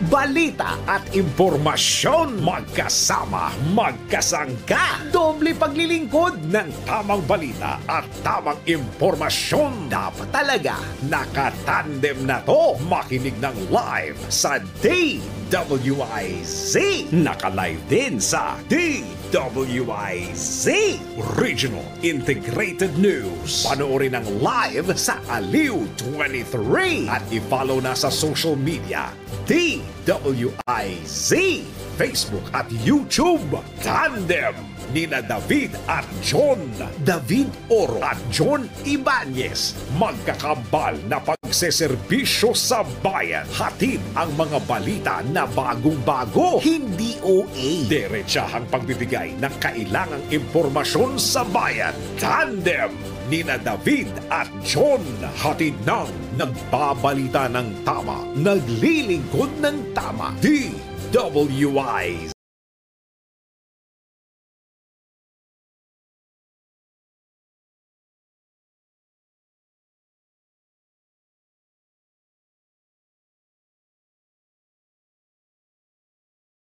Balita at impormasyon magkasama, magkasangka. Doble paglilingkod ng tamang balita at tamang impormasyon. Dapat talaga nakatandem na to. Makinig ng live sa DWIZ. Naka-live din sa DWIZ Regional Integrated News. Panoorin ang live sa Aliw 23 at i-follow na sa social media DWIZ Facebook at YouTube. Tandem nina David at John. David Oro at John Ibanez. Magkakambal na pagseserbisyo sa bayan. Hatid ang mga balita na bagong-bago. Hindi OA. Diretsahang pagbibigay ng kailangang impormasyon sa bayan. Tandem nina David at John. Hatid ng nagbabalita ng tama. Naglilingkod ng tama. DWIZ.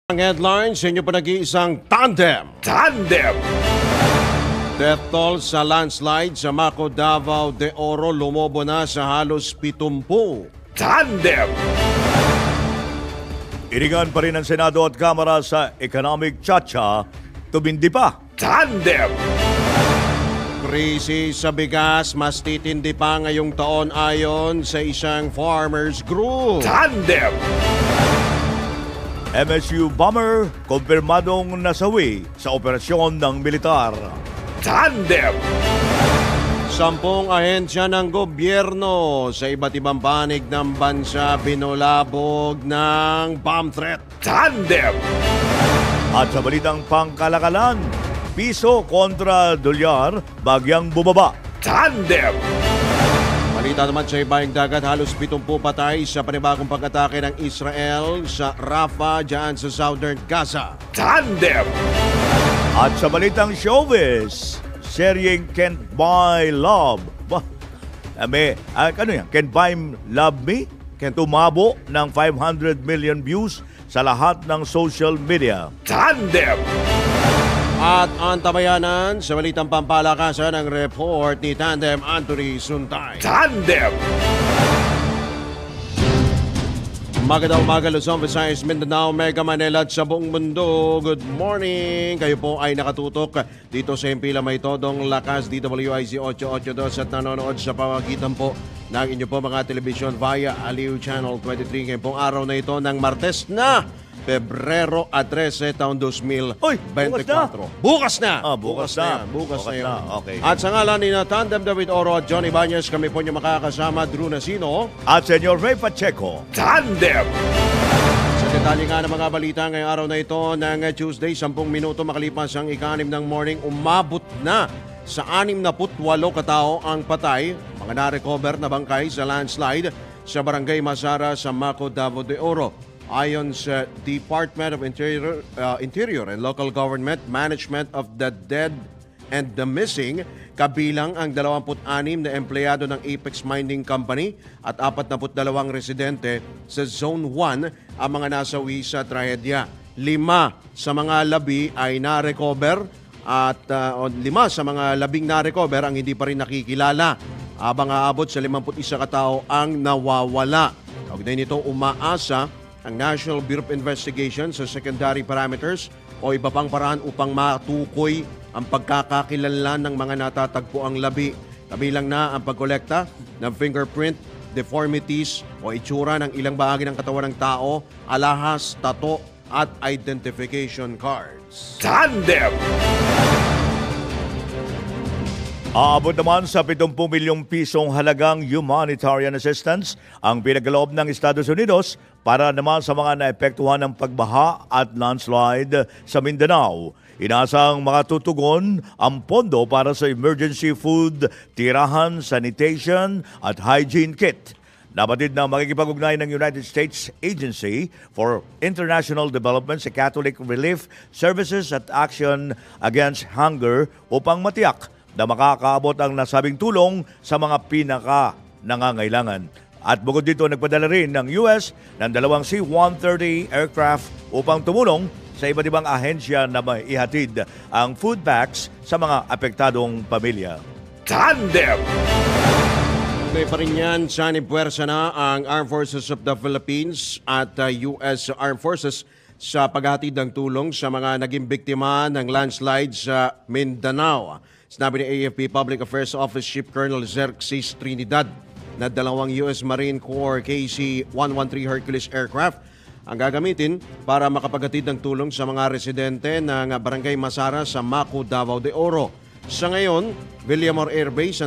Ang headlines sa inyo pa nag-iisang Tandem. Tandem! Death toll sa landslide sa Maco, Davao de Oro lumobo na sa halos 70. Tandem! Iringan pa rin ng Senado at Kamara sa economic chacha, tumindi pa. Tandem! Krisis sa bigas mas titindi pa ngayong taon ayon sa isang farmers group. Tandem! MSU bomber, kumpirmadong nasawi sa operasyon ng militar. Tandem! 10 ahensya ng gobyerno sa iba't ibang panig ng bansa binulabog ng bomb threat. Tandem! At sa balitang pangkalakalan, piso kontra dolyar, bagyang bumaba. Tandem! Balita naman sa ibaing dagat, halos 70 patay sa panibagong pag-atake ng Israel sa Rafah dyan sa southern Gaza. Tandem! At sa balitang showbiz, seryeng Can't Buy Love. Ano yan? Can't Buy Love Me? Tumabo ng 500 million views sa lahat ng social media. Tandem! At ang tabayanan sa balitang pampalakasan ng report ni Tandem Anthony Suntay. Tandem! Magandang umaga Luzon, Visayas, Mindanao, Mega Manila at sa buong mundo. Good morning! Kayo po ay nakatutok dito sa Impila May Todong Lakas, DWIZ 882 at nanonood sa pamagitan po ng inyo po mga telebisyon via Aliw Channel 23. Ngayon pong araw na ito ng Martes na Pebrero 13, taon 2024. Bukas na! Bukas na. Bukas na yun. Okay. At sa ngalan ni Tandem David Oro at Johnny Ibanez, kami po niyo makakasama, Drew Nasino. At Senyor Ray Pacheco. Tandem! Sa detalye nga ng mga balita ngayong araw na ito ng Tuesday, 10 minuto makalipas ang ika-6 ng morning, umabot na sa 68 katao ang patay, mga na-recover na bangkay sa landslide sa Barangay Masara sa Maco, Davao de Oro. Ayon sa Department of Interior and Local Government, Management of the Dead and the Missing, kabilang ang 26 na empleyado ng Apex Mining Company at 42 residente sa Zone 1 ang mga nasawi sa trahedya. 5 sa mga labi ay na-recover at 5 sa mga labing na-recover ang hindi pa rin nakikilala, habang aabot sa 51 katao ang nawawala. Kaugnay nito, umaasa ang National Bureau of Investigation sa secondary parameters o iba pang paraan upang matukoy ang pagkakakilanlan ng mga natatagpo ang labi. Kabilang na ang pagkolekta ng fingerprint, deformities o itsura ng ilang bahagi ng katawan ng tao, alahas, tato at identification cards. Tandem! Aabot naman sa 70 milyong pisong halagang humanitarian assistance ang pinagaloob ng Estados Unidos para naman sa mga naepektuhan ng pagbaha at landslide sa Mindanao. Inasang makatutugon ang pondo para sa emergency food, tirahan, sanitation at hygiene kit. Nabatid na makikipag-ugnay ng United States Agency for International Development sa Catholic Relief Services at Action Against Hunger upang matiyak na makakaabot ang nasabing tulong sa mga pinaka-nangangailangan. At bukod dito, nagpadala rin ng US ng 2 C-130 aircraft upang tumulong sa iba't ibang ahensya na may ihatid ang food packs sa mga apektadong pamilya. Tandem! May pa rin yan, puwersa na ang Armed Forces of the Philippines at US Armed Forces sa paghatid ng tulong sa mga naging biktima ng landslide sa Mindanao. Sinabi ni AFP Public Affairs Office Chief Colonel Xerxes Trinidad na 2 US Marine Corps KC-113 Hercules aircraft ang gagamitin para makapaghatid ng tulong sa mga residente ng Barangay Masara sa Maco, Davao de Oro. Sa ngayon, Villamor Air Base,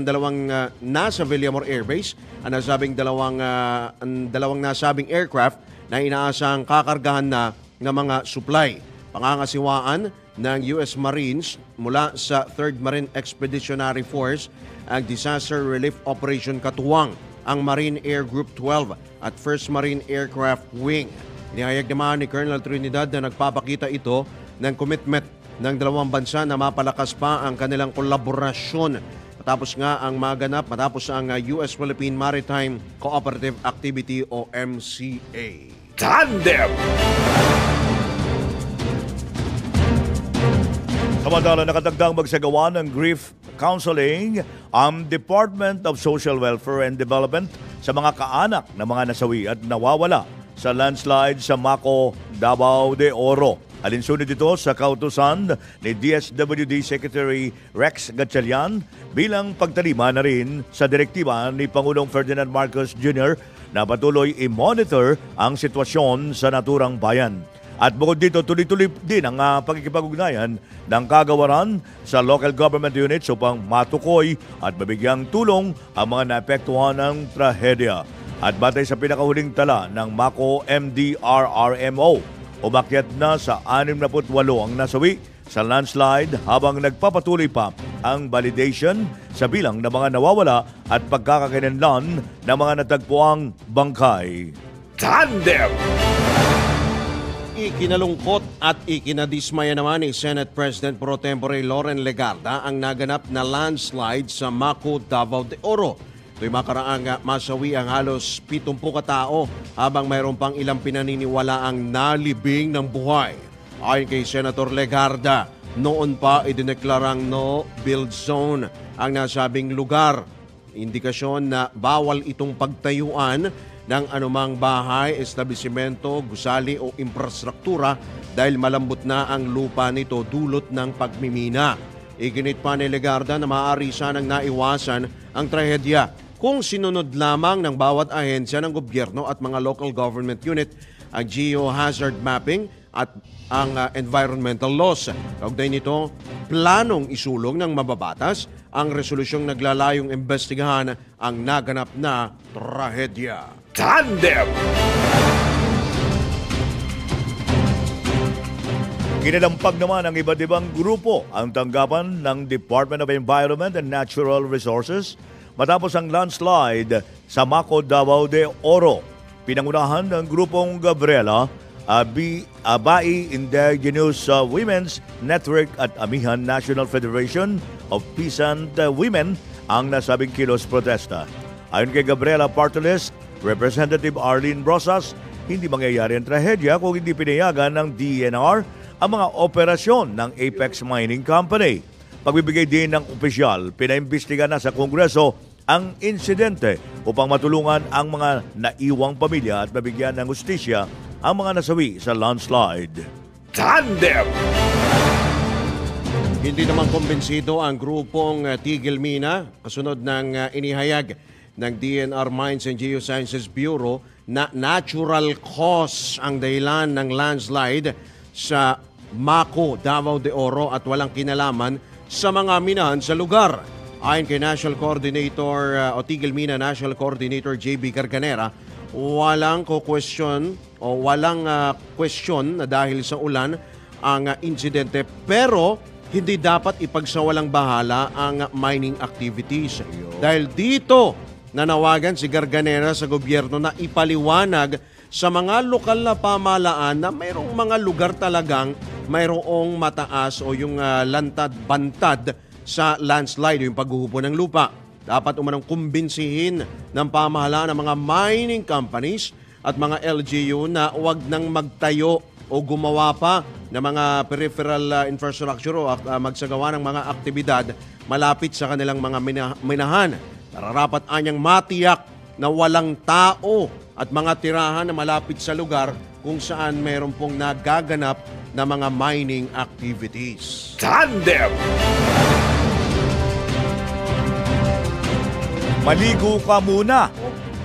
nasa Villamor Air Base, ang nasabing dalawang nasabing aircraft na inaasang kakargahan na ng mga supply. Pangangasiwaan ng US Marines mula sa 3rd Marine Expeditionary Force ang Disaster Relief Operation Katuwang, ang Marine Air Group 12 at 1st Marine Aircraft Wing. Inihayag naman ni Colonel Trinidad na nagpapakita ito ng commitment ng dalawang bansa na mapalakas pa ang kanilang kolaborasyon matapos ang US-Philippine Maritime Cooperative Activity o MCA. Tandem! Samantala, nakatagdang magsagawa ng grief counseling ang Department of Social Welfare and Development sa mga kaanak ng mga nasawi at nawawala sa landslide sa Maco, Davao de Oro. Alinsunod ito sa kautusan ni DSWD Secretary Rex Gatchalian bilang pagtalima na rin sa direktiba ni Pangulong Ferdinand Marcos Jr. na patuloy i-monitor ang sitwasyon sa naturang bayan. At bukod dito, tuloy-tuloy din ang pagkikipag-ugnayan ng kagawaran sa local government units upang matukoy at mabigyang tulong ang mga naapektuhan ng trahedya. At batay sa pinakahuling tala ng Maco MDRRMO, umakyat na sa 68 ang nasawi sa landslide habang nagpapatuloy pa ang validation sa bilang ng mga nawawala at pagkakakinanlan ng mga natagpuang bangkay. Tandem! Ikinalungkot at ikinadismaya naman ni Senate President Pro Tempore Loren Legarda ang naganap na landslide sa Maco, Davao de Oro. Ito'y makaraang masawi ang halos 70 katao habang mayroon pang ilang pinaniniwala ang nalibing ng buhay. Ayon kay Senator Legarda, noon pa idineklarang no-build zone ang nasabing lugar. Indikasyon na bawal itong pagtayuan ng anumang bahay, establisimento, gusali o infrastruktura dahil malambot na ang lupa nito dulot ng pagmimina. Iginit pa ni Legarda na maaari sanang naiwasan ang trahedya kung sinunod lamang ng bawat ahensya ng gobyerno at mga local government unit ang geohazard mapping at ang environmental laws. Kaugnay nito, planong isulong ng mababatas ang resolusyong naglalayong imbestigahan ang naganap na trahedya. Tandem! Kinalampag naman ang iba't ibang grupo ang tanggapan ng Department of Environment and Natural Resources matapos ang landslide sa Maco, Davao de Oro. Pinangunahan ng grupong Gabriela, Bai Indigenous Women's Network at Amihan National Federation of Peasant Women ang nasabing kilos protesta. Ayon kay Gabriela Partoles, Representative Arlene Brosas, hindi mangyayari ang trahedya kung hindi pinayagan ng DENR ang mga operasyon ng Apex Mining Company. Pagbibigay din ng opisyal, pinaimbestiga na sa Kongreso ang insidente upang matulungan ang mga naiwang pamilya at mabigyan ng hustisya ang mga nasawi sa landslide. Tandem! Hindi naman kumbinsido ang grupong Tigil Mina kasunod ng inihayag ng DNR Mines and Geosciences Bureau na natural cause ang dahilan ng landslide sa Maco, Davao de Oro at walang kinalaman sa mga minahan sa lugar. Ayon kay National Coordinator o Tigil Mina National Coordinator JB Carganera, walang question na dahil sa ulan ang insidente pero hindi dapat ipagsawalang bahala ang mining activities. Dahil dito nanawagan si Garganera sa gobyerno na ipaliwanag sa mga lokal na pamahalaan na mayroong mga lugar talagang mayroong mataas o yung lantad-bantad sa landslide, yung paghuhupo ng lupa. dapat umanong kumbinsihin ng pamahalaan ng mga mining companies at mga LGU na huwag nang magtayo o gumawa pa ng mga peripheral infrastructure o magsagawa ng mga aktibidad malapit sa kanilang mga minahan. Nararapat anyang matiyak na walang tao at mga tirahan na malapit sa lugar kung saan mayroon pong nagaganap na mga mining activities. Tandem! Maligo ka muna.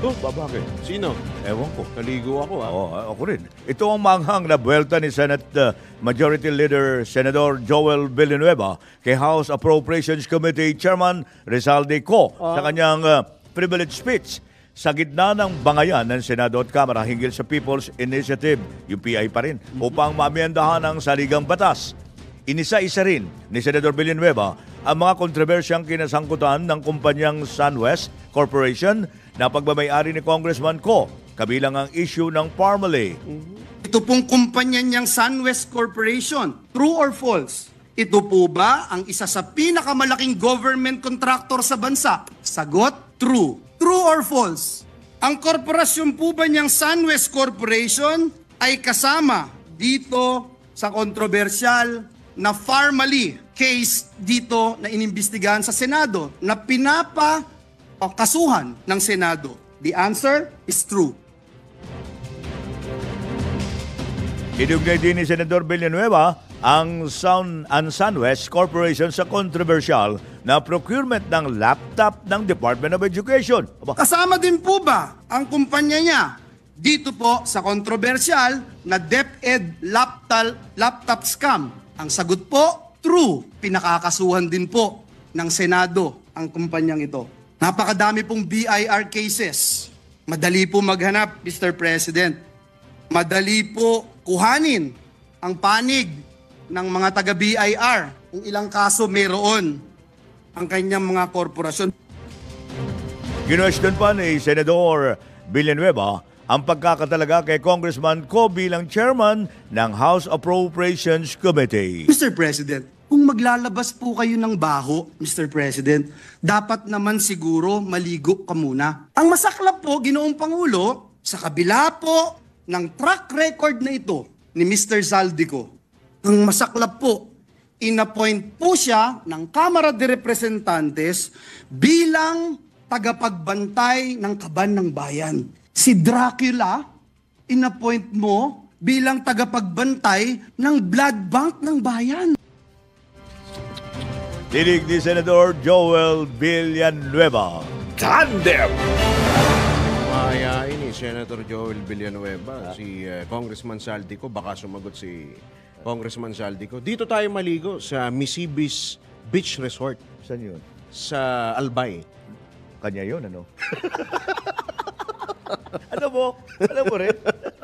Bakit? Sino? Ewan ko. Naligo ako Oo, ako rin. Ito ang manghang na buwelta ni Senate Majority Leader Senador Joel Villanueva kay House Appropriations Committee Chairman Rizal de Co sa kanyang privilege speech sa gitna ng bangayan ng Senado at Kamara hinggil sa People's Initiative, yung PI pa rin, upang maamyendahan ang saligang batas. Inisa-isa rin ni Senador Villanueva ang mga kontrobersyang kinasangkutan ng kumpanyang SunWest Corporation na pagmamayari ni Congressman Co, kabilang ang issue ng Parmalee. Ito pong kumpanya niyang SunWest Corporation, true or false? Ito po ba ang isa sa pinakamalaking government contractor sa bansa? Sagot, true. True or false? Ang korporasyon po ba niyang SunWest Corporation ay kasama dito sa kontrobersyal na Parmalee case dito na inimbestigahan sa Senado na kasuhan ng Senado? The answer is true. Inugnay din ni Senador Villanueva ang SunWest Corporation sa controversial na procurement ng laptop ng Department of Education. Kasama din po ba ang kumpanya niya dito po sa kontrobersyal na DepEd laptop scam? Ang sagot po, true. Pinakakasuhan din po ng Senado ang kumpanyang ito. Napakadami pong BIR cases. Madali po maghanap, Mr. President. Madali po kuhanin ang panig ng mga taga-BIR. Kung ilang kaso mayroon ang kanyang mga korporasyon. Ginuwestiyon pa ni Senador Villanueva ang pagkakatalaga kay Congressman Co bilang chairman ng House Appropriations Committee. Mr. President, kung maglalabas po kayo ng baho, Mr. President, dapat naman siguro maligo ka muna. Ang masaklap po, Ginoong Pangulo, sa kabila po ng track record na ito ni Mr. Zaldico, ang masaklap po, inappoint po siya ng Kamara de Representantes bilang tagapagbantay ng kaban ng bayan. Si Dracula, inappoint mo bilang tagapagbantay ng blood bank ng bayan. Dinig ni Senador Joel Villanueva. Tandem! Mahayain ni Senator Joel Villanueva, si Congressman Saldico, baka sumagot si Congressman Saldico. Dito tayo maligo sa Misibis Beach Resort Saan yun? sa Albay. Kanya yun, ano? Alam mo rin?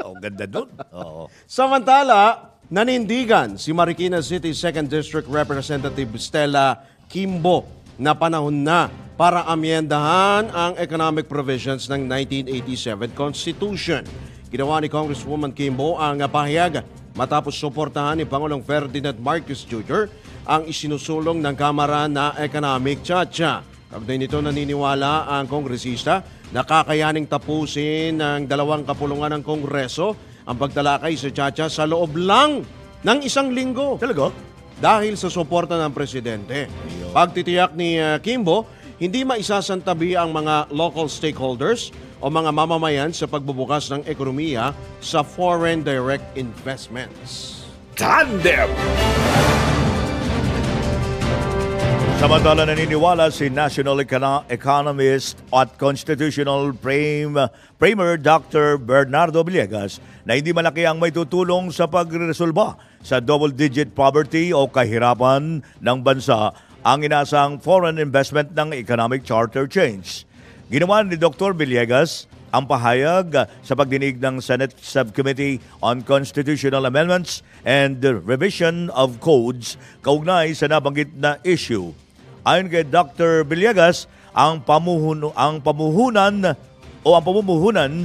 Oh, ganda dun. Oo. Samantala, nanindigan si Marikina City 2nd District Representative Stella Kimbo na panahon na para amyendahan ang economic provisions ng 1987 Constitution. Ginawa ni Congresswoman Kimbo ang pahayag matapos suportahan ni Pangulong Ferdinand Marcos Jr. ang isinusulong ng Kamara na Economic Chacha. Kaugnay nito, naniniwala ang kongresista na kakayaning tapusin ng dalawang kapulungan ng Kongreso ang pagtalakay sa Chacha sa loob lang ng 1 linggo. Talaga? Dahil sa suporta ng Presidente. Pagtitiyak ni Kimbo, hindi maisasantabi ang mga local stakeholders o mga mamamayan sa pagbubukas ng ekonomiya sa foreign direct investments. Tandem! Samantala, naniniwala si National Economist at Constitutional Premier Dr. Bernardo Villegas na hindi malaki ang may tutulong sa pagresolba sa double-digit poverty o kahirapan ng bansa ang inasang foreign investment ng economic charter change. Ginawa ni Dr. Villegas ang pahayag sa pagdinig ng Senate Subcommittee on Constitutional Amendments and the Revision of Codes kaugnay sa nabanggit na issue. Ayon kay Dr. Villegas, ang pamumuhunan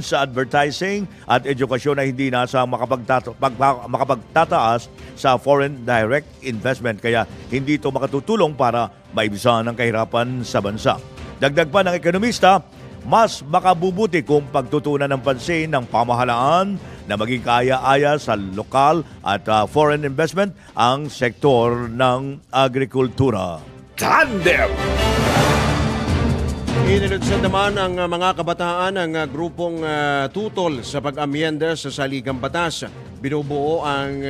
sa advertising at edukasyon ay hindi nasa makapagtataas sa foreign direct investment, kaya hindi ito makatutulong para maibisan ang kahirapan sa bansa. Dagdag pa ng ekonomista, mas makabubuti kung pagtutunan ng pansin ng pamahalaan na maging kaya-aya sa lokal at foreign investment ang sektor ng agrikultura. Tandem! Inilunsad naman ang mga kabataan ng grupong tutol sa pag-amyenda sa saligang batas. Binubuo ang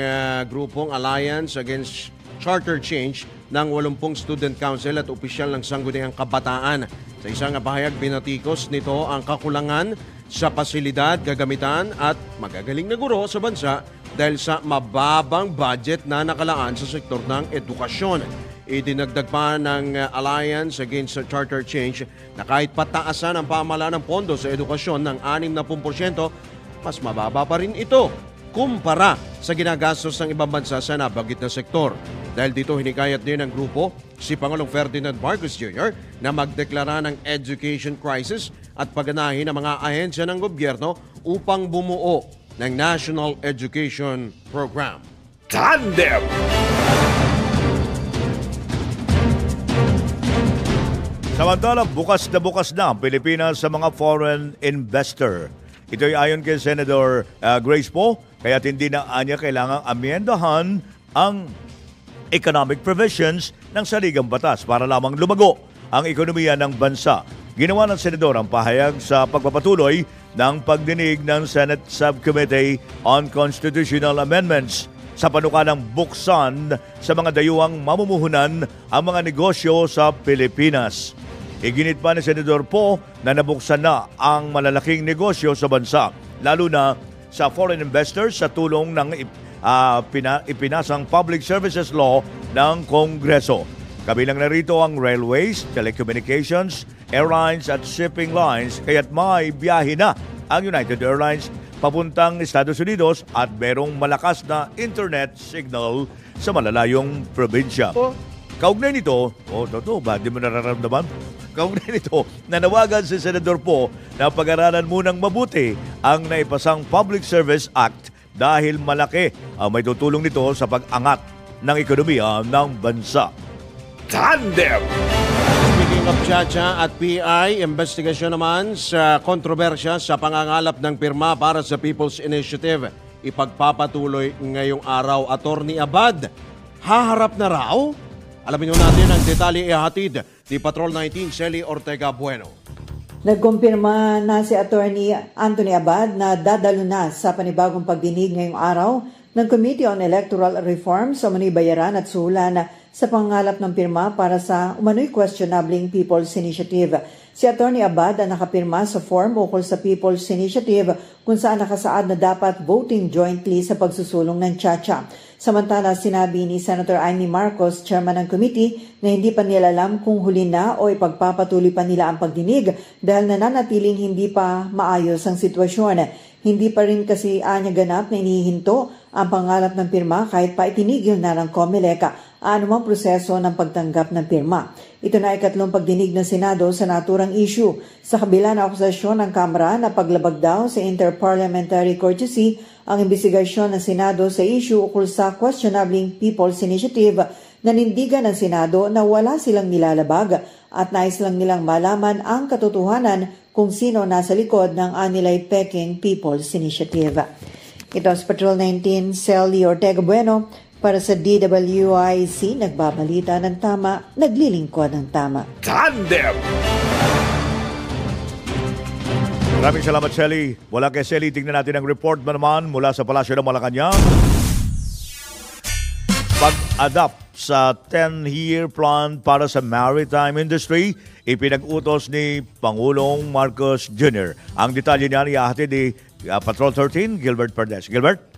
grupong Alliance Against Charter Change ng 80 Student Council at opisyal ng Sangguniang Kabataan. Sa isang pahayag, binatikos nito ang kakulangan sa pasilidad, gagamitan at magagaling na guro sa bansa dahil sa mababang budget na nakalaan sa sektor ng edukasyon. Idinagdag pa ng Alliance Against Charter Change na kahit pataasan ang pamahalaan ng pondo sa edukasyon ng 60%, mas mababa pa rin ito kumpara sa ginagastos ng ibang bansa sa nabanggit na sektor. Dahil dito hinikayat din ng grupo si Pangulong Ferdinand Marcos Jr. na magdeklara ng education crisis at pagganahin ang mga ahensya ng gobyerno upang bumuo ng National Education Program. Tandem! Samantala, bukas na ang Pilipinas sa mga foreign investor. Ito'y ayon kay Senator Grace Poe, kaya hindi na anya kailangang amyendahan ang economic provisions ng saligang batas para lamang lumago ang ekonomiya ng bansa. Ginawa ng Senador ang pahayag sa pagpapatuloy ng pagdinig ng Senate Subcommittee on Constitutional Amendments sa panukalang buksan sa mga dayuhang mamumuhunan ang mga negosyo sa Pilipinas. Iginit pa ni Senador Poe na nabuksan na ang malalaking negosyo sa bansa, lalo na sa foreign investors sa tulong ng ipinasang Public Services Law ng Kongreso. Kabilang na rito ang railways, telecommunications, airlines at shipping lines, kaya't may biyahe na ang United Airlines papuntang Estados Unidos at merong malakas na internet signal sa malalayong probinsya. Kaugnay nito, totoo ba? Di mo nararamdaman? Kaugnay nito, nanawagan si Senador Poe na pag-aralan munang mabuti ang naipasang Public Service Act dahil malaki ang may tutulong nito sa pag-angat ng ekonomiya ng bansa. Tandem! Speaking of Chacha at PI, investigasyon naman sa kontrobersya sa pangangalap ng pirma para sa People's Initiative. Ipagpapatuloy ngayong araw. Attorney Abad, haharap na raw? Alamin nyo natin ang detalye ihatid ni Patrol 19 Shelly Ortega Bueno. Nagkumpirma na si Attorney Anthony Abad na dadalo na sa panibagong pagdinig ngayong araw ng Committee on Electoral Reform sa umano'y bayaran at suhulan sa pangalap ng pirma para sa umano'y questionabling People's Initiative. Si Attorney Abad ang nakapirma sa form ukol sa People's Initiative kung saan nakasaad na dapat voting jointly sa pagsusulong ng Chacha. Samantala, sinabi ni Senator Amy Marcos, chairman ng committee, na hindi pa nila alam kung huli na o ipagpapatuloy pa nila ang pagdinig dahil nananatiling hindi pa maayos ang sitwasyon. Hindi pa rin kasi anya ganap na inihinto ang pangalap ng pirma kahit pa itinigil na ng COMELEC anumang proseso ng pagtanggap ng pirma. Ito na ikatlong pagdinig ng Senado sa naturang issue. Sa kabila ng akusasyon ng Kamara na paglabag daw sa Interparliamentary Courtesy ang imbestigasyon ng Senado sa issue ukol sa questionabling People's Initiative, nanindigan ng Senado na wala silang nilalabag at nais lang nilang malaman ang katotohanan kung sino nasa likod ng anilay peking People's Initiative. Ito sa Patrol 19, Shelly Ortega Bueno para sa DWIC, nagbabalita ng tama, naglilingkod ng tama. Tandem! Maraming salamat, Shelly. Mula kay Shelly, tingnan natin ang report naman mula sa Palasyo ng Malacanang. Pag-adapt sa 10-year plan para sa maritime industry, ipinag-utos ni Pangulong Marcos Jr. Ang detalye niya ihahatid ni Patrol 13, Gilbert Perdes. Gilbert?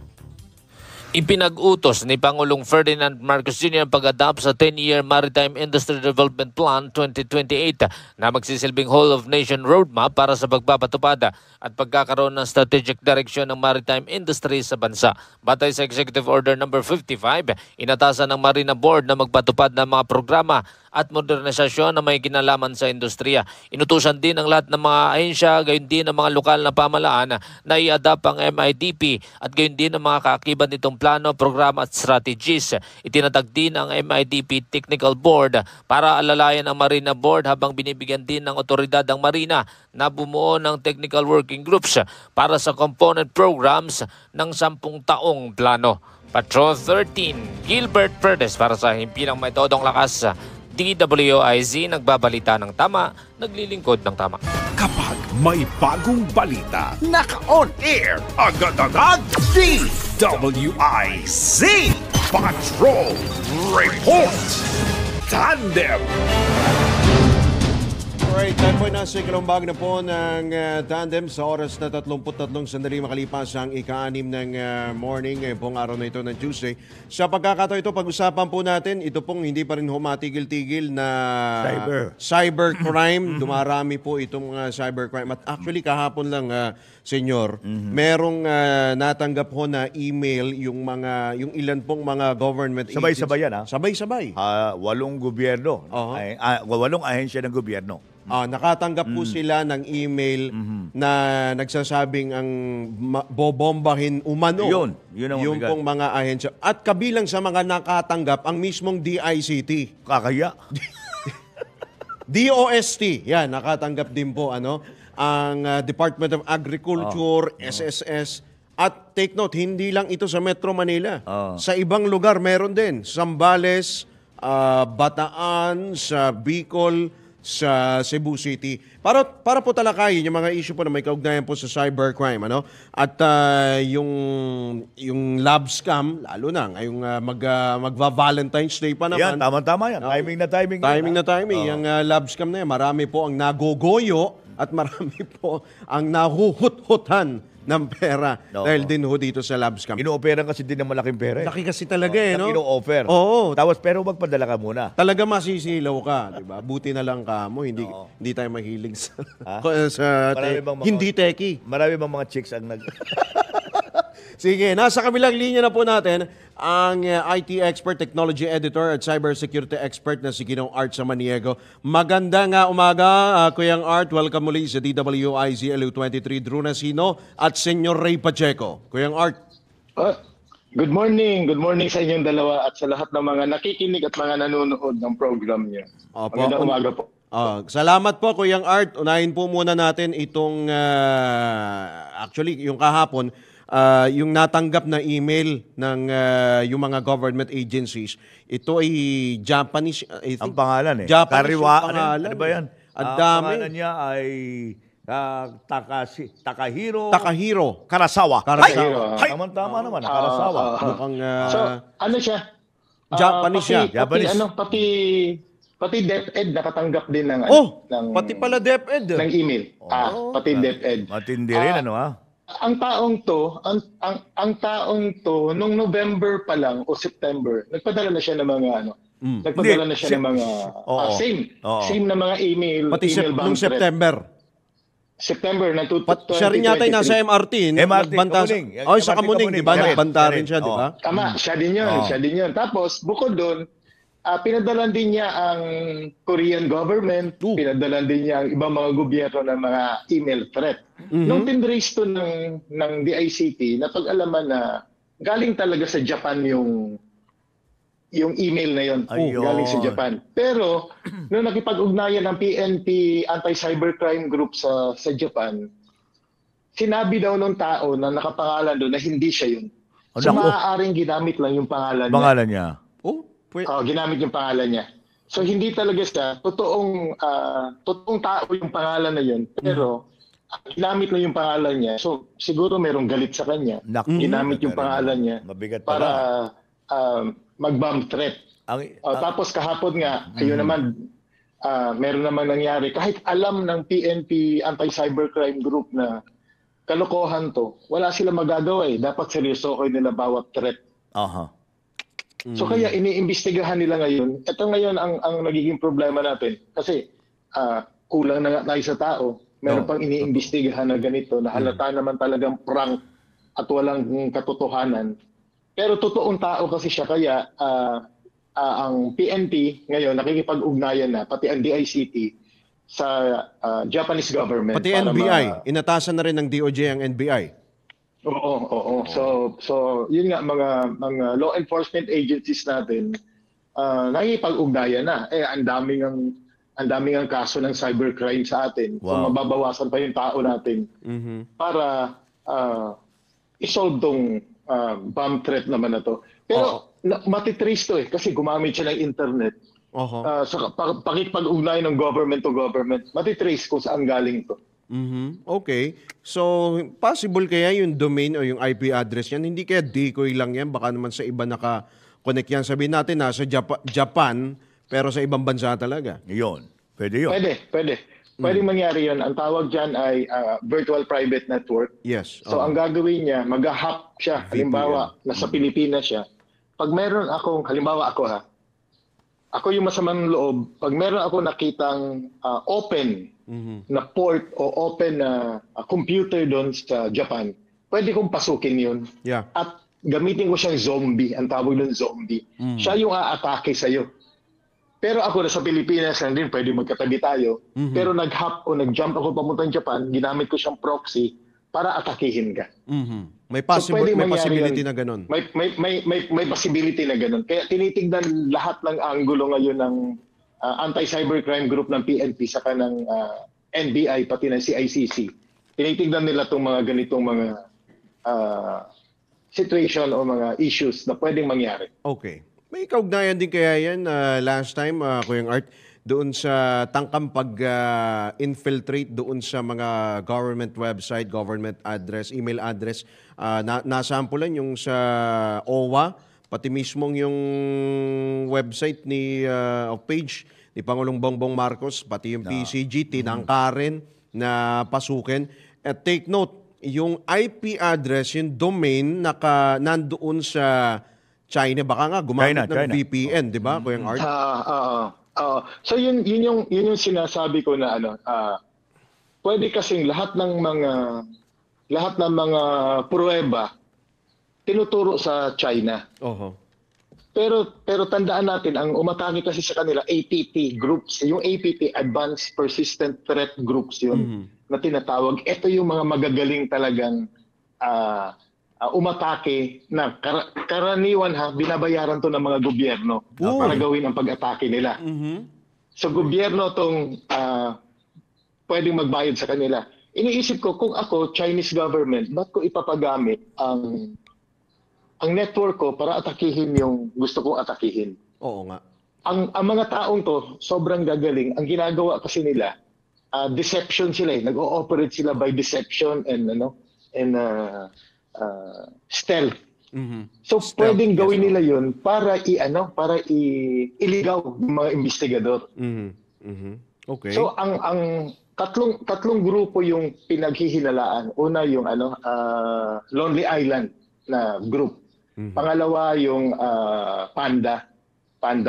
Ipinag-utos ni Pangulong Ferdinand Marcos Jr. ang pag-adapt sa 10-year Maritime Industry Development Plan 2028 na magsisilbing whole-of-nation roadmap para sa pagpapatupad at pagkakaroon ng strategic direction ng maritime industry sa bansa. Batay sa Executive Order No. 55, inatasan ng Marina Board na magpatupad ng mga programa at modernisasyon na may kinalaman sa industriya. Inutusan din ng lahat ng mga ahensya, gayon din ng mga lokal na pamahalaan na i-adapt ang MIDP at gayon din ng mga kaakibat nitong plano, programa at strategies. Itinatag din ang MIDP Technical Board para alalayan ang Marina Board habang binibigyan din ng otoridad ang Marina na bumuo ng technical working groups para sa component programs ng 10 taong plano. Patrol 13, Gilbert Perdes para sa Himpilang May Todong Lakas. DWIZ, nagbabalita ng tama, naglilingkod ng tama. Kapag may bagong balita, naka-on air, agad-agad, DWIZ Patrol Report Tandem. Alright, time po na sa ikalambag na po ng tandem sa oras na 33 sandali makalipas ang ika-6 ng morning ngayong pong araw na ito ng Tuesday. Sa pagkakataon ito, pag-usapan po natin, ito pong hindi pa rin humatigil-tigil na cybercrime. Dumarami po itong cybercrime. At actually, kahapon lang, senyor, merong natanggap ho na email yung ilan pong mga government agencies. Sabay-sabay yan, ha? Sabay-sabay. 8 gobyerno. 8 ahensya ng gobyerno. Nakatanggap po sila ng email na nagsasabing ang bobombahin umano Yun ang yung mabigat. pong mga ahensya. At kabilang sa mga nakatanggap, ang mismong DICT. Kakaya. DOST, yan, nakatanggap din po ang Department of Agriculture, SSS. At take note, hindi lang ito sa Metro Manila. Sa ibang lugar meron din. Sambales, Bataan, sa Bicol, sa Cebu City. Para po talakayin yung mga issue po na may kaugnayan po sa cybercrime. At yung lab scam, lalo na ngayong magva-Valentine's Day pa naman. Yan, tama-tama yan. Timing na timing. Timing na timing. Yung lab scam na yan, marami po ang nagogoyo at marami po ang nahuhut-hutan ng pera dahil din ho dito sa lab scam. Ino-operan kasi din ng malaking pera. Laki kasi talaga no? Ino-offer. Oo. Tapos pero magpadala ka muna. Talaga masisilaw ka, di ba? Buti na lang ka mo, hindi tayo mahilig sa, hindi teki. Marami bang mga chicks ang Sige, nasa kabilang linya na po natin ang IT expert, technology editor at cybersecurity expert na si Ginong Art Samaniego. Magandang umaga, Kuyang Art. Welcome muli sa DWIZ LU23 Drew Nasino at Senyor Ray Pacheco. Kuyang Art. Good morning. Good morning sa inyong dalawa at sa lahat ng mga nakikinig at mga nanonood ng program niyo. Magandang umaga po. Salamat po, Kuyang Art. Unahin po muna natin itong, actually, yung kahapon, yung natanggap na email ng yung mga government agencies. Ito ay Japanese, I think. Ang pangalan Japanese Kariwa, yung pangalan. ano ba yan? Ang Ang dami. pangalan niya ay Takahiro Karasawa. Karasawa. Ay, tama naman, Karasawa. Mukhang So, ano siya? Japanese siya. Japanese. Pati DepEd nakatanggap din ng pati pala DepEd. ng email. Pati DepEd. Matindi rin, Ang taong to nung November pa lang o September, nagpadala na siya ng mga nagpadala na siya ng mga same na mga email Pati email nung bounce threat. September na siya rin yata nasa MRT. Nagbanta Kamuning. sa Kamuning, di ba? Siya rin. Nagbanta rin siya, di ba? Tama, siya din yun. Tapos, bukod doon, pinadalan din niya ang Korean government, pinadalan din niya ang ibang mga gobyerno ng mga email threat. Nung tinrace to ng DICT, napag-alaman na galing talaga sa Japan yung email na yun. Galing sa Japan. Pero, nung nakipag-ugnayan ng PNP Anti-Cybercrime Group sa Japan, sinabi daw ng tao na nakapangalan doon na hindi siya yun. So, maaaring ginamit lang yung pangalan niya. Ginamit yung pangalan niya. So, hindi talaga siya. Totoong tao yung pangalan na yun. Pero, ginamit lang yung pangalan niya. So, siguro merong galit sa kanya. Ginamit yung pangalan niya para mag-bomb threat. Tapos kahapon nga, ayun naman, meron naman nangyari. Kahit alam ng PNP Anti-Cybercrime Group na kalokohan to, wala sila magagawa eh. Dapat seryosohin nila bawat threat. So kaya iniimbestigahan nila ngayon. Ito ngayon ang nagiging problema natin. Kasi kulang na nga tayo sa tao. Meron pang iniimbestigahan na ganito na halata naman talagang prank at walang katotohanan. Pero totoong tao kasi siya. Kaya ang PNP ngayon nakikipag-ugnayan na, pati ang DICT, sa Japanese government. Pati NBI, inatasan na rin ng DOJ ang NBI. Oo. So yun nga, mga law enforcement agencies natin, nakikipag-ugnayan na. Ang daming ang kaso ng cybercrime sa atin. Wow. So mababawasan pa yung tao natin para isolve tong bomb threat naman na to. Pero matitrace to kasi gumamit siya ng internet. Sa pakikipag-ugnay ng government to government, matitrace kung saan galing to. Okay. So, possible kaya yung domain o yung IP address yan, hindi kaya decoy lang yan, baka naman sa iba naka-connect yan. Sabihin natin nasa Japan, pero sa ibang bansa talaga. Yun. Pwede yun. Pwede. Pwedeng mangyari yun. Ang tawag dyan ay virtual private network. Yes. So ang gagawin niya, mag-hop siya. Halimbawa, nasa Pilipinas siya. Pag meron akong, halimbawa ako yung masamang loob, pag meron ako nakitang open na port o open na computer doon sa Japan, pwede kong pasukin yun. Yeah. At gamitin ko siyang zombie, ang tawag ng zombie. Siya yung aatake sa'yo. Pero ako nasa Pilipinas lang din, pwede magkatabi tayo. Pero nag-hop o nag-jump ako papuntang Japan, ginamit ko siyang proxy para atakihin ka. May, pwede may mangyari possibility yun. na ganun. May possibility na ganun. Kaya tinitignan lahat ng anggulo ngayon ng anti-cybercrime group ng PNP saka ng NBI pati ng CICC. Tinitignan nila itong mga ganitong mga situation o mga issues na pwedeng mangyari. Okay. May kaugnayan din kaya yan last time, Kuyang Art, doon sa tangkang pag-infiltrate doon sa mga government website, government address, email address. Nasampulan yung sa OWA, pati mismong yung website of page ni Pangulong Bongbong Marcos, pati yung PCG, tinangkarin na pasukin. At take note, yung IP address, yung domain, nandoon sa China. Baka nga gumamit ng VPN, di ba, Kuyang Art? So yun yung sinasabi ko na pwede kasing lahat ng mga pruweba tinuturo sa China. Pero tandaan natin, ang umatake kasi sa kanila APT groups, yung APT Advanced Persistent Threat Groups yun na tinatawag. Ito yung mga magagaling talagang umatake na karaniwan binabayaran to ng mga gobyerno para gawin ang pag-atake nila. So gobyerno tong pwedeng magbayad sa kanila. Iniisip ko, kung ako, Chinese government, ba't ko ipapagamit ang network ko para atakihin yung gusto kong atakihin? Oo nga. Ang mga taong to, sobrang gagaling. Ang ginagawa kasi nila, deception sila. Nag-ooperate sila by deception and stealth. So pwedeng gawin nila yun para iligaw ng mga investigador. Okay. So ang tatlong grupo yung pinaghihinalaan. Una yung Lonely Island na group. Pangalawa yung Panda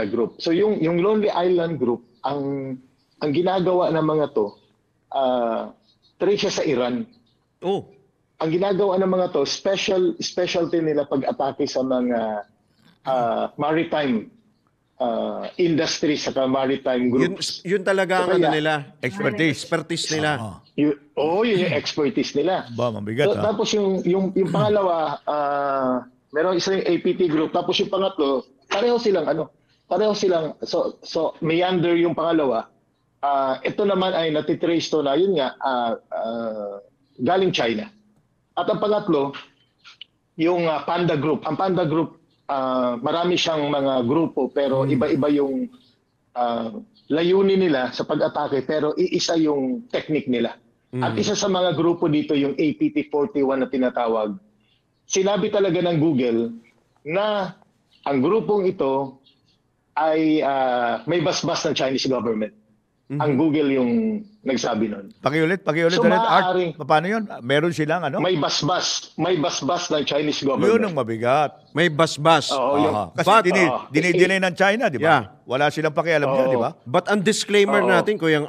group. So yung Lonely Island group, ang ginagawa ng mga to, trace siya sa Iran. Ang ginagawa ng mga to, specialty nila pag-atake sa mga maritime industry sa maritime groups. Yun talaga ang nila, expertise nila. Yun yung expertise nila. Mabigat. Tapos yung pangalawa, meron isang APT group, tapos yung pangatlo, pareho silang so meander yung pangalawa. Ito naman ay natitrace to na yun nga galing China. At ang pangatlo, yung Panda Group. Ang Panda Group, marami siyang mga grupo pero iba-iba yung layunin nila sa pag-atake pero iisa yung technique nila. At isa sa mga grupo dito yung APT-41 na tinatawag. Sinabi talaga ng Google na ang grupong ito ay may basbas ng Chinese government. Ang Google yung nagsabi nun. Pakiulit So, Art. Paano yun? Meron silang May basbas ng Chinese government. Yun ang mabigat. May basbas. Kasi dinidinay ng China, di ba? Yeah. Wala silang pakialam niya, di ba? But ang disclaimer natin, Kuyang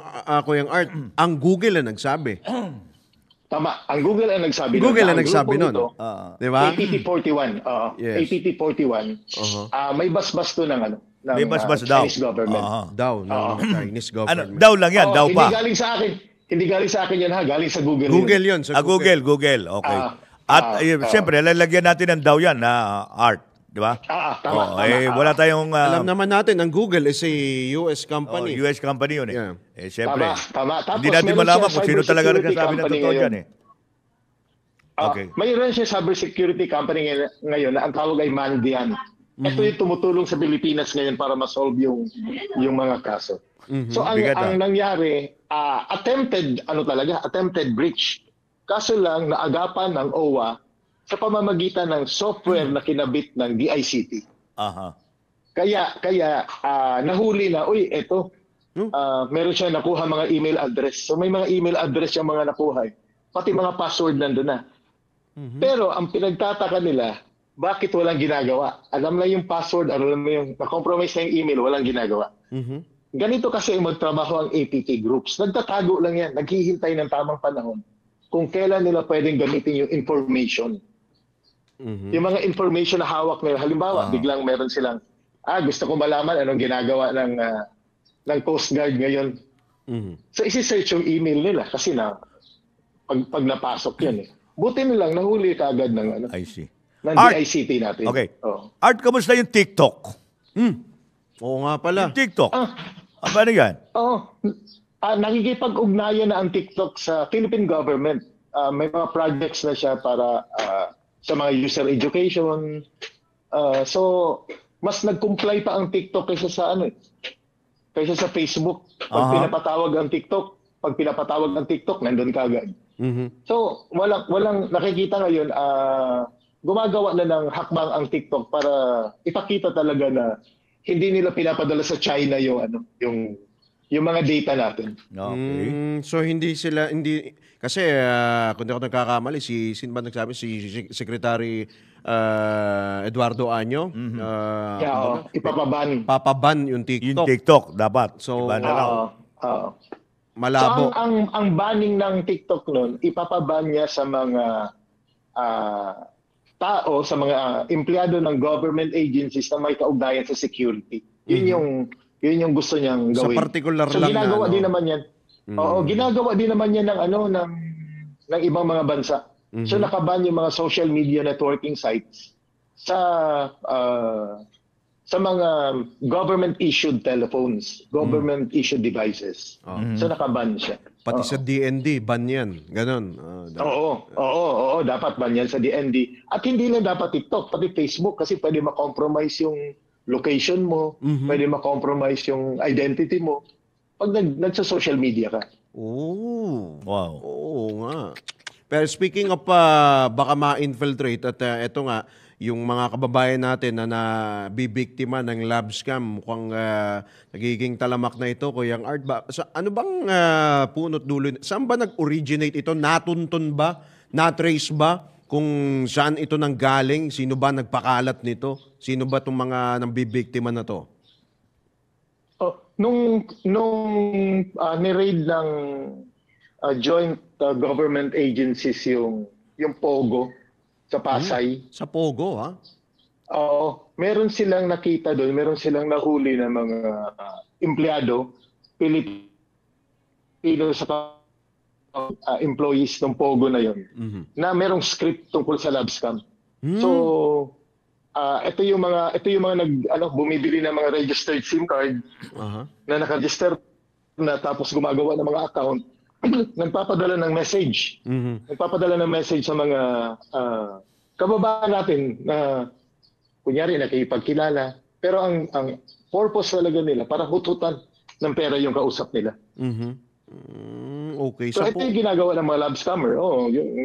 Art, ang Google ang nagsabi. Tama. Ang Google ang nagsabi nun. Google ang nagsabi nun. Di ba? APT-41. APT-41. May basbas to ng ng May basbas daw. Chinese government. Aha. Daw ng Chinese Ano, government. daw lang yan, Oo, daw pa. Hindi galing sa akin. Hindi galing sa akin yan ha. Galing sa Google. Google yun. Sa Google. Okay. Siyempre, lalagyan natin ng daw yan na art. Di ba? Tama. Wala tayong... Alam naman natin, ang Google is a US company. US company yun eh. Yeah. Siyempre, Tama. Tapos hindi natin meron malaman siya kung sino talaga cybersecurity nagsasabi ng company totoo ngayon. dyan eh. Okay. Mayroon siya cybersecurity company ngayon na ang tawag ay Mandiant. Ito yung tumutulong sa Pilipinas ngayon para ma-solve yung mga kaso. So ang nangyari, attempted breach. Kaso lang naagapan ng OWA sa pamamagitan ng software na kinabit ng DICT. Aha. Kaya nahuli na, meron siya nakuha mga email address. So may mga email address yung mga nakuha. Pati mga password nandun na. Pero ang pinagtataka nila, bakit walang ginagawa? Alam na yung password, alam na yung na-compromise na yung email, walang ginagawa. Ganito kasi magtrabaho ang APT groups. Nagtatago lang yan, naghihintay ng tamang panahon kung kailan nila pwedeng gamitin yung information. Yung mga information na hawak nila. Halimbawa, biglang meron silang, gusto ko malaman anong ginagawa ng Coast Guard ngayon. So isi-search yung email nila kasi pag napasok yan eh. Buti nilang nahuli kaagad ng I see. ng DICT natin. Okay. Oh. Art, kamusta yung TikTok? Oo nga pala. Yung TikTok? Paano yan? Nakikipag-ugnayan na ang TikTok sa Philippine government. May mga projects na siya para sa mga user education. So, mas nag-comply pa ang TikTok kaysa sa Facebook. Pag pinapatawag ang TikTok, nandun ka agad. So, walang nakikita ngayon, gumagawa na ng hakbang ang TikTok para ipakita talaga na hindi nila pinapadala sa China yung mga data natin. Okay. So hindi kasi kung di ako nagkakamali, sino ba nagsabi? Si Secretary Eduardo Año. Ipapaban. Papaban yung TikTok. Yung TikTok, dapat. So, Iba na raw. malabo. So ang banning ng TikTok noon, ipapaban niya sa mga tao, sa mga empleyado ng government agencies na may kaugnayan sa security. Yun yung gusto niyang gawin. Sa particular so, lang ginagawa na, din naman yan. Oo, ginagawa din naman yan ng ibang mga bansa. So nakaban yung mga social media networking sites sa mga government-issued telephones, government-issued devices. So nakaban siya. Pati sa DND, ban yan. Ganon. Oo, dapat ban yan sa DND. At hindi lang dapat TikTok, pati Facebook kasi pwede ma-compromise yung location mo, pwede ma-compromise yung identity mo pag nagsa-social media ka. Oh. Wow. Oo nga. Pero speaking of baka ma-infiltrate at eto nga, yung mga kababayan natin na nabibiktima ng lab scam, mukhang nagiging talamak na ito, Kuyang Art. Ano bang punot dulo? Saan ba nag-originate ito? Natuntun ba? Natrace ba? Kung saan ito nanggaling? Sino ba nagpakalat nito? Sino ba itong mga nabibiktima na to? Nung ni-raid ng joint government agencies yung Pogo sa Pasay. Sa Pogo, ha? Oo. Meron silang nakita doon, meron silang nahuli ng mga empleyado, Pilipino sa employees ng Pogo na yon na merong script tungkol sa lab scam. So, ito yung mga bumibili ng mga registered SIM card na naka-register na tapos gumagawa ng mga account. Nagpapadala ng message. Nagpapadala ng message sa mga kababayan natin na kunyari nakikipagkilala. Pero ang purpose talaga nila para hututan ng pera yung kausap nila. Okay. So ito yung ginagawa ng mga lab scammer.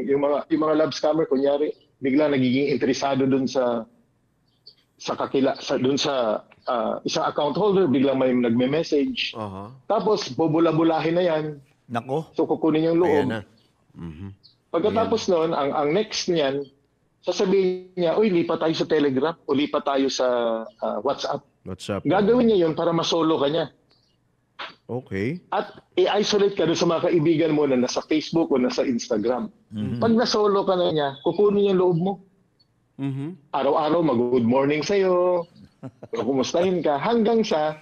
Yung mga lab scammer kunyari bigla nagiging interesado dun sa isang account holder, biglang may nagme-message. Tapos bubula-bulahin na yan. Nako. So kukunin yung loob. Pagkatapos noon, ang next niyan, sasabihin niya, lipat tayo sa Telegram o lipat tayo sa WhatsApp. Gagawin niya yun para masolo ka niya. Okay. At i-isolate ka doon sa mga kaibigan mo na nasa Facebook o nasa Instagram. Pag nasolo ka na niya, kukunin yung loob mo. Araw-araw mag-good morning sa'yo. o kumustahin ka, hanggang sa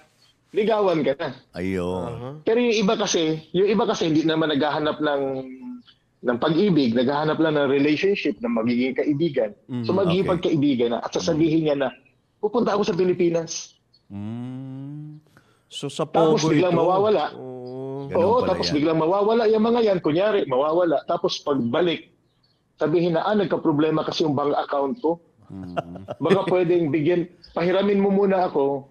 ligawan ka na. Ayun. Pero yung iba kasi hindi naman naghahanap ng pag-ibig, naghahanap lang ng relationship, ng magiging kaibigan. So magiging pagkaibigan na at sasabihin niya na, pupunta ako sa Pilipinas. So sa Tapos Pogo biglang ito, mawawala. Ganun pala Tapos yan. biglang mawawala yung mga yan. Kunyari, mawawala. Tapos pagbalik, sabihin na, nagka-problema kasi yung bank account ko. Baka pwedeng pahiramin mo muna ako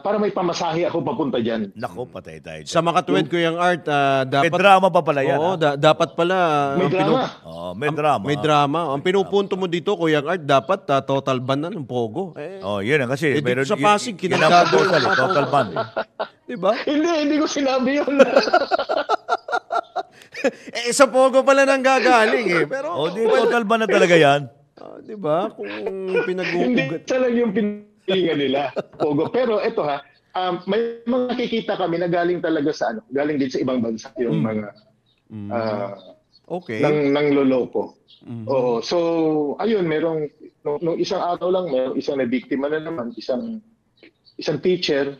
para may pamasahe ako papunta dyan. Nako, patay tayo. sa makatuwid ko yung Art, May dapat drama pa pala yan. Oo, ha? dapat pala May ang drama. May drama. may drama. Ang pinupunto mo dito, Kuya Art, dapat total ban na ng Pogo. Yun ang kasi. dito sa Pasig, yun ang kinagado proposal, yung total ban. Di ba? Hindi ko sinabi yun. Sa Pogo pala nang gagaling Pero, Di total ban na talaga yan. di ba? Kung Hindi pinag-uugat. siya lang yung pinilingan nila. Pogo. Pero ito may mga nakikita kami na galing talaga sa galing din sa ibang bansa yung mga Okay. ng loloko. Oo. So, ayun, nung isang araw lang, merong isang na biktima na naman, isang teacher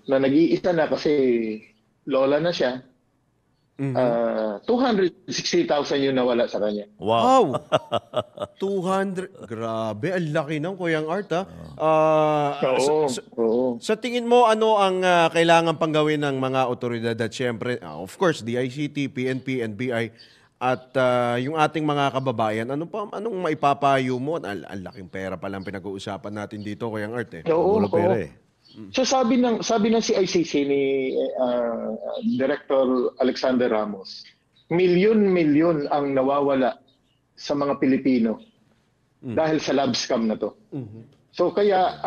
na nag-iisa na kasi lola na siya. 260,000 yung nawala sa kanya. Wow. 200. Grabe, ang laki ng Kuyang Art, ha? Oo. Sa tingin mo, ano ang kailangan pang gawin ng mga otoridad at syempre, of course, DICT, PNP, NBI, at yung ating mga kababayan, anong maipapayo mo? Ang laking pera palang pinag-uusapan natin dito, Kuyang Art, Oo. Wala pera eh. So sabi ng CICC ni Director Alexander Ramos, milyon ang nawawala sa mga Pilipino dahil sa lab scam na to. So kaya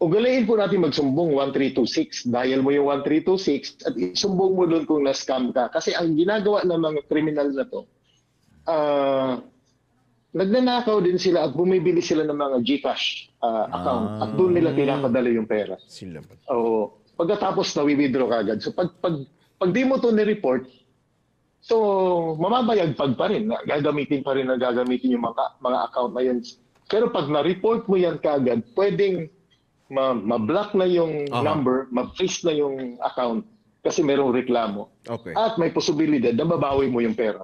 ugaliin po natin magsumbong 1326, dial mo yung 1326 at isumbong mo doon kung na-scam ka. Kasi ang ginagawa ng mga kriminal na to, nagnanakaw din sila at bumibili sila ng mga GCash account at doon nila pinapadala yung pera. Sila ba? Oo. Pagkatapos na-withdraw kagad. So pag di mo to ni-report, so mamabayagpag pa rin. Gagamitin yung mga account na yun. Pero pag na-report mo yan kagad, pwedeng ma-block na yung number, ma-freeze na yung account kasi merong reklamo. Okay. At may posibilidad na mabawi mo yung pera.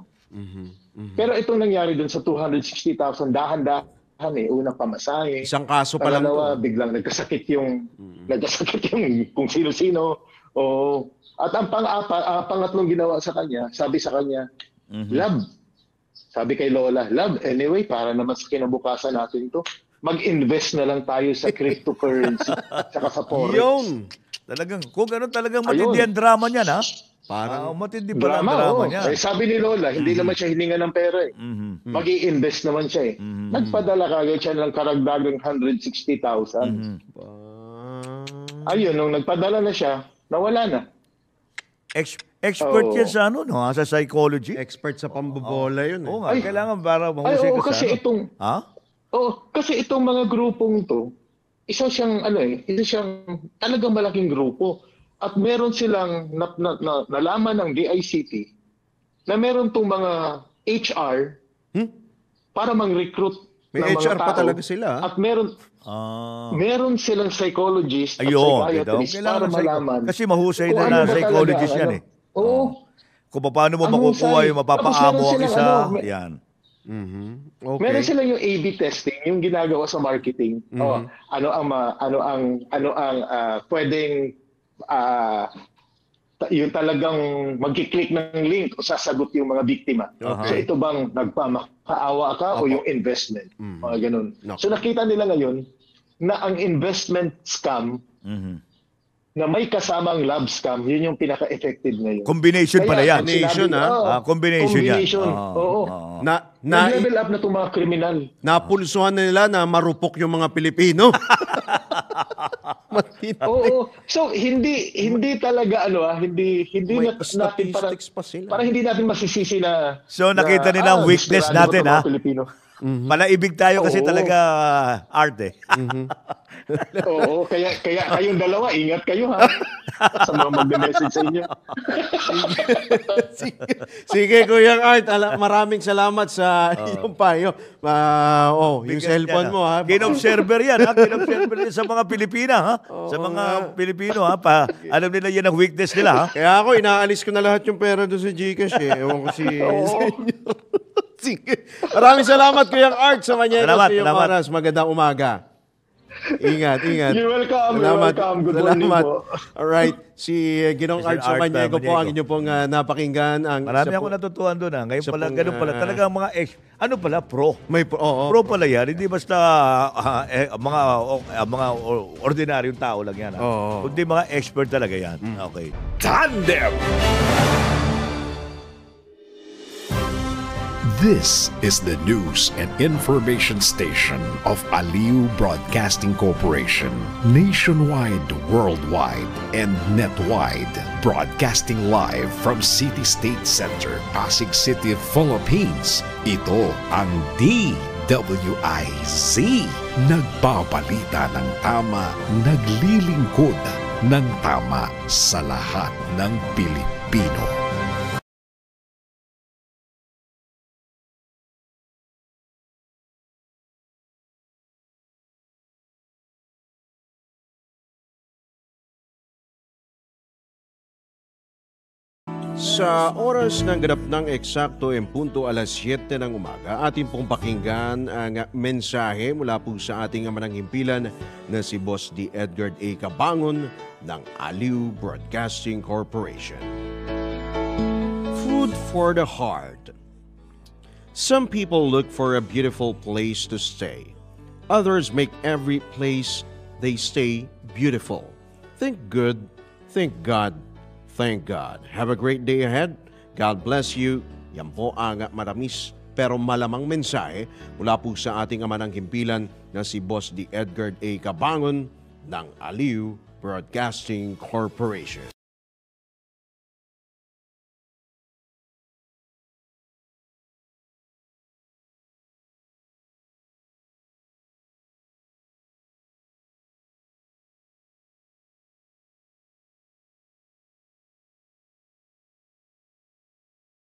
Pero itong nangyari dun sa 260,000, dahan-dahan unang pamasahe. Isang kaso pa lang Pangalawa, to. biglang nagkasakit yung kung sino-sino. At ang pangatlong ginawa sa kanya, sabi sa kanya, Love. Sabi kay Lola, Love, anyway, para naman sa kinabukasan natin to, mag-invest na lang tayo sa cryptocurrency saka sa forex. Yun. Kung ganun talagang matindi ang drama niyan, ha? Parang matindi pala ang drama niya. Sabi ni Lola, hindi naman siya hininga ng pera Mag-i-invest naman siya Nagpadala kagad siya ng karagdagang 160,000. Ayun, nung nagpadala na siya, nawala na. Expert yan sa sa psychology. expert sa pambobola yun. Oo nga, kailangan para mahusay ka kasi sa kasi itong mga grupong to, isa siyang talagang malaking grupo. At meron silang nalaman ng DICT na meron tong mga HR para mang-recruit May ng mga HR pa tao. talaga sila. At meron silang psychologist at Ayun, psychiatrist para malaman. Kasi mahusay kung na ano ba psychologist talaga, yan Oo. Kung paano mo Ang makukuha husay. yung Tapos mapapaamo meron ang silang isa. ano, Yan. Okay. Meron silang yung A/B testing, yung ginagawa sa marketing. Ano ang pwedeng yung talagang magki-click ng link o sasagot yung mga biktima. So ito bang nagpamakaawa ka o yung investment? Mga ganun. So nakita nila ngayon na ang investment scam na may kasamang love scam, yun yung pinaka-effective ngayon. Combination pala yan. Combination, combination yan. Oo. Nag-level up na itong mga kriminal. Napulsuhan na nila na marupok yung mga Pilipino. Oo. So hindi talaga hindi May natin statistics pa sila. para hindi natin masisisi na So nakita nila ang weakness desperado natin, itong mga ha? Pilipino. Palaibig tayo kasi Oo. talaga arte. Oo, kaya kayong dalawa, ingat kayo ha. Sa mga magme-message sa inyo. Sige, Kuya Art, maraming salamat sa iyong payo. Yung cellphone mo, ha? Kinobserver yan, ha? Kinobserver yan sa mga Pilipina, ha? Sa mga Pilipino, ha? Alam nila yan ang weakness nila, ha? Kaya ako, inaalis ko na lahat yung pera doon sa Gcash, eh. Ewan ko sa inyo. Sige. Maraming salamat, Kuya Art, sa Manyegos sa iyong oras. Magandang umaga. Ingat. You're welcome. Good morning po. Alright. Si Ginong Mr. Art sa Art Manyego po Maniego. ang inyo pong napakinggan. Marami ako natutuhan doon, ha? Ngayon pala, ganun pala. Talagang mga pro. Pro pala yan. Hindi basta mga ordinaryong tao lang yan, ha? Kundi mga expert talaga yan. Okay. Tandem! This is the news and information station of Aliu Broadcasting Corporation. Nationwide, worldwide, and netwide. Broadcasting live from City State Center, Pasig City, Philippines. Ito ang DWIZ. Nagbabalita ng tama, naglilingkod ng tama sa lahat ng Pilipino. Sa oras ng ganap ng eksakto en punto alas 7 ng umaga, ating pong pakinggan ang mensahe mula po sa ating amanang himpilan na si Boss D. Edgar A. Cabangon ng Aliu Broadcasting Corporation. Food for the heart. Some people look for a beautiful place to stay. Others make every place they stay beautiful. Think good, think God. Thank God. Have a great day ahead. God bless you. Yan po ang maramis pero malamang mensahe mula po sa ating amanang himpilan na si Boss D. Edgar A. Cabangon ng Aliu Broadcasting Corporation.